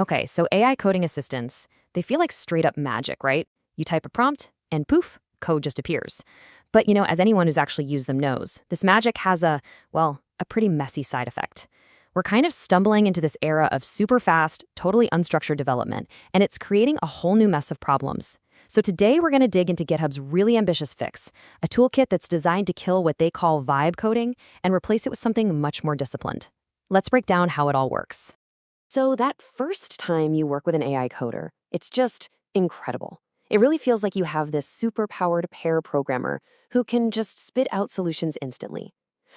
Okay, so AI coding assistants, they feel like straight up magic, right? You type a prompt and poof, code just appears. But as anyone who's actually used them knows, this magic has a pretty messy side effect. We're kind of stumbling into this era of super fast, totally unstructured development, and it's creating a whole new mess of problems. So today we're going to dig into GitHub's really ambitious fix, a toolkit that's designed to kill what they call vibe coding and replace it with something much more disciplined. Let's break down how it all works. So that first time you work with an AI coder, it's just incredible. It really feels like you have this super-powered pair programmer who can just spit out solutions instantly.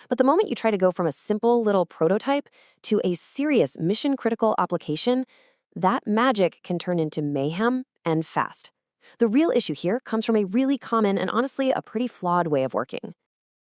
But the moment you try to go from a simple little prototype to a serious mission-critical application, that magic can turn into mayhem and fast. The real issue here comes from a really common and honestly a pretty flawed way of working.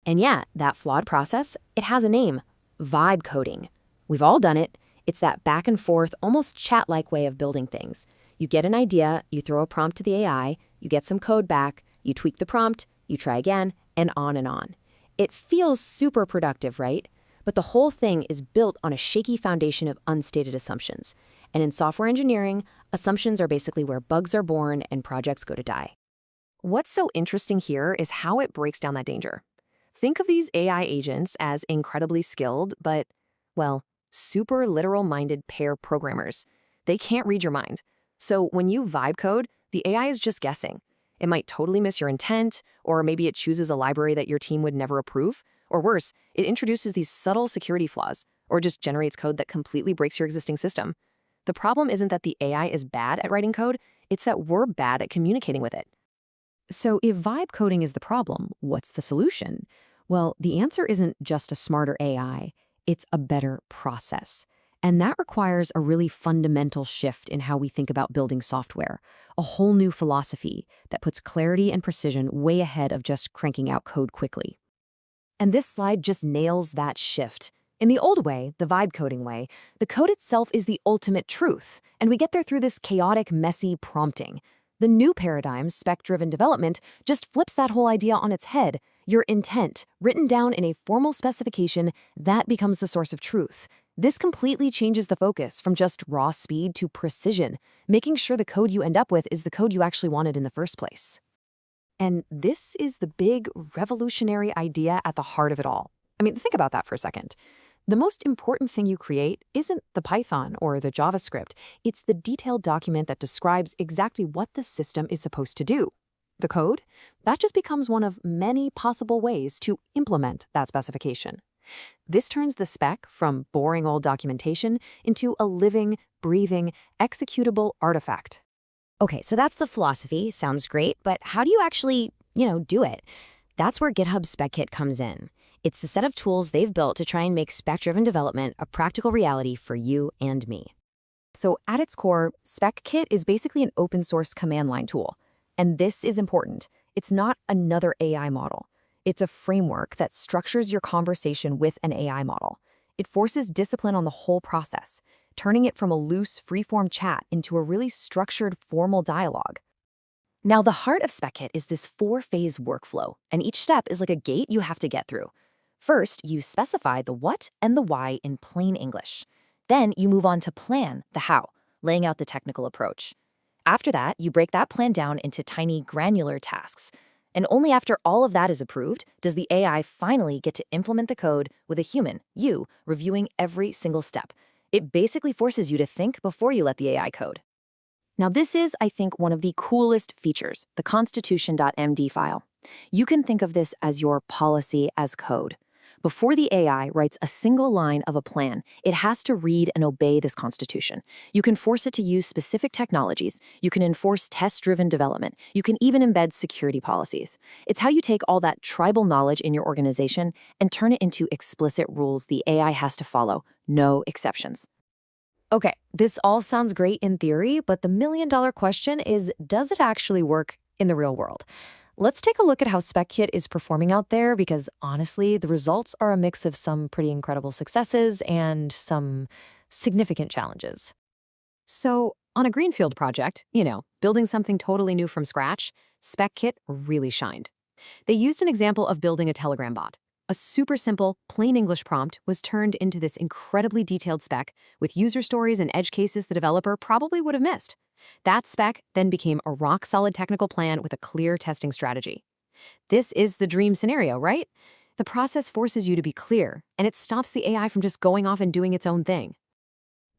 And yeah, that flawed process, it has a name: vibe coding. We've all done it. It's that back and forth, almost chat-like way of building things. You get an idea, you throw a prompt to the AI, you get some code back, you tweak the prompt, you try again, and on and on. It feels super productive, right? But the whole thing is built on a shaky foundation of unstated assumptions. And in software engineering, assumptions are basically where bugs are born and projects go to die. What's so interesting here is how it breaks down that danger. Think of these AI agents as incredibly skilled, but, super literal-minded pair programmers. They can't read your mind. So when you vibe code, the AI is just guessing. It might totally miss your intent, or maybe it chooses a library that your team would never approve. Or worse, it introduces these subtle security flaws, or just generates code that completely breaks your existing system. The problem isn't that the AI is bad at writing code, it's that we're bad at communicating with it. So if vibe coding is the problem, what's the solution? Well, the answer isn't just a smarter AI, it's a better process. And that requires a really fundamental shift in how we think about building software, a whole new philosophy that puts clarity and precision way ahead of just cranking out code quickly. And this slide just nails that shift. In the old way, the vibe coding way, the code itself is the ultimate truth, and we get there through this chaotic, messy prompting. The new paradigm, spec-driven development, just flips that whole idea on its head. Your intent, written down in a formal specification, that becomes the source of truth. This completely changes the focus from just raw speed to precision, making sure the code you end up with is the code you actually wanted in the first place. And this is the big revolutionary idea at the heart of it all. Think about that for a second. The most important thing you create isn't the Python or the JavaScript. It's the detailed document that describes exactly what the system is supposed to do. The code, that just becomes one of many possible ways to implement that specification. This turns the spec from boring old documentation into a living, breathing, executable artifact. Okay, so that's the philosophy. Sounds great, but how do you actually, do it? That's where GitHub Spec-Kit comes in. It's the set of tools they've built to try and make spec-driven development a practical reality for you and me. So at its core, Spec-Kit is basically an open source command line tool. And this is important. It's not another AI model. It's a framework that structures your conversation with an AI model. It forces discipline on the whole process, turning it from a loose, free-form chat into a really structured, formal dialogue. Now, the heart of Spec-Kit is this 4-phase workflow, and each step is like a gate you have to get through. First, you specify the what and the why in plain English. Then you move on to plan the how, laying out the technical approach. After that, you break that plan down into tiny granular tasks. And only after all of that is approved does the AI finally get to implement the code with a human, you, reviewing every single step. It basically forces you to think before you let the AI code. Now, this is, I think, one of the coolest features, the constitution.md file. You can think of this as your policy as code. Before the AI writes a single line of a plan, it has to read and obey this constitution. You can force it to use specific technologies. You can enforce test-driven development. You can even embed security policies. It's how you take all that tribal knowledge in your organization and turn it into explicit rules the AI has to follow, no exceptions. Okay, this all sounds great in theory, but the million-dollar question is, does it actually work in the real world? Let's take a look at how Spec-Kit is performing out there because, honestly, the results are a mix of some pretty incredible successes and some significant challenges. So, on a greenfield project, building something totally new from scratch, Spec-Kit really shined. They used an example of building a Telegram bot. A super simple, plain English prompt was turned into this incredibly detailed spec with user stories and edge cases the developer probably would have missed. That spec then became a rock-solid technical plan with a clear testing strategy. This is the dream scenario, right? The process forces you to be clear, and it stops the AI from just going off and doing its own thing.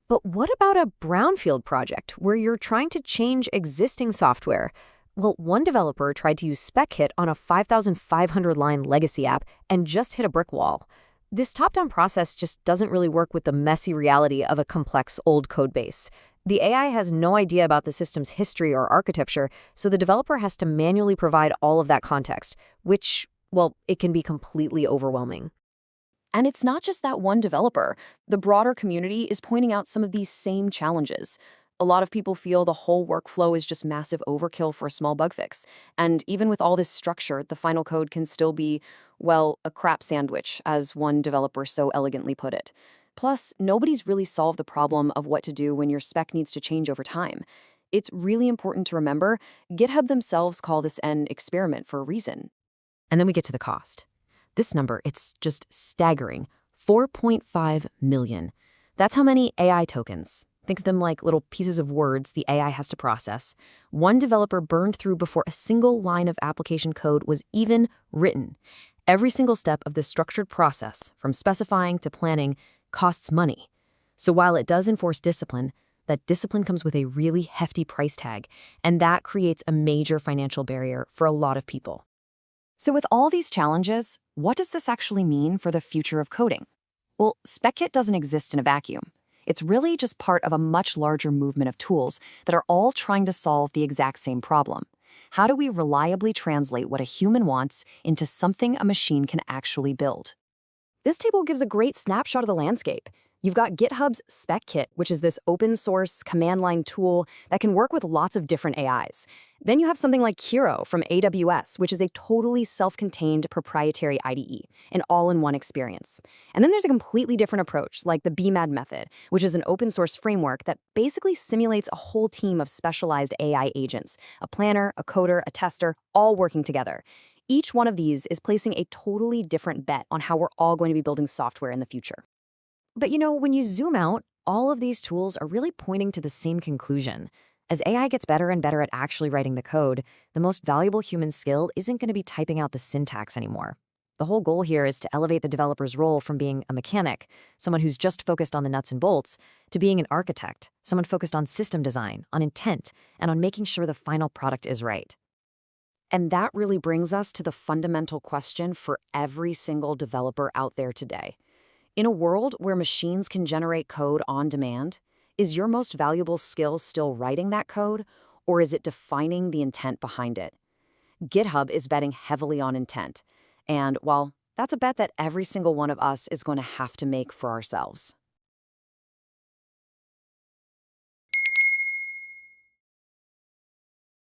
But what about a brownfield project where you're trying to change existing software? Well, one developer tried to use Spec-Kit on a 5,500-line legacy app and just hit a brick wall. This top-down process just doesn't really work with the messy reality of a complex old code base. The AI has no idea about the system's history or architecture, so the developer has to manually provide all of that context, which, well, it can be completely overwhelming. And it's not just that one developer. The broader community is pointing out some of these same challenges. A lot of people feel the whole workflow is just massive overkill for a small bug fix. And even with all this structure, the final code can still be, well, a crap sandwich, as one developer so elegantly put it. Plus, nobody's really solved the problem of what to do when your spec needs to change over time. It's really important to remember, GitHub themselves call this an experiment for a reason. And then we get to the cost. This number, it's just staggering. 4.5 million. That's how many AI tokens. Think of them like little pieces of words the AI has to process. One developer burned through before a single line of application code was even written. Every single step of this structured process, from specifying to planning, costs money. So while it does enforce discipline, that discipline comes with a really hefty price tag, and that creates a major financial barrier for a lot of people. So with all these challenges, what does this actually mean for the future of coding? Well, Spec-Kit doesn't exist in a vacuum. It's really just part of a much larger movement of tools that are all trying to solve the exact same problem. How do we reliably translate what a human wants into something a machine can actually build? This table gives a great snapshot of the landscape. You've got GitHub's Spec-Kit, which is this open-source command line tool that can work with lots of different AIs. Then you have something like Kiro from AWS, which is a totally self-contained proprietary IDE, an all-in-one experience. And then there's a completely different approach, like the BMAD method, which is an open-source framework that basically simulates a whole team of specialized AI agents, a planner, a coder, a tester, all working together. Each one of these is placing a totally different bet on how we're all going to be building software in the future. But when you zoom out, all of these tools are really pointing to the same conclusion. As AI gets better and better at actually writing the code, the most valuable human skill isn't going to be typing out the syntax anymore. The whole goal here is to elevate the developer's role from being a mechanic, someone who's just focused on the nuts and bolts, to being an architect, someone focused on system design, on intent, and on making sure the final product is right. And that really brings us to the fundamental question for every single developer out there today. In a world where machines can generate code on demand, is your most valuable skill still writing that code, or is it defining the intent behind it? GitHub is betting heavily on intent, and, well, that's a bet that every single one of us is going to have to make for ourselves.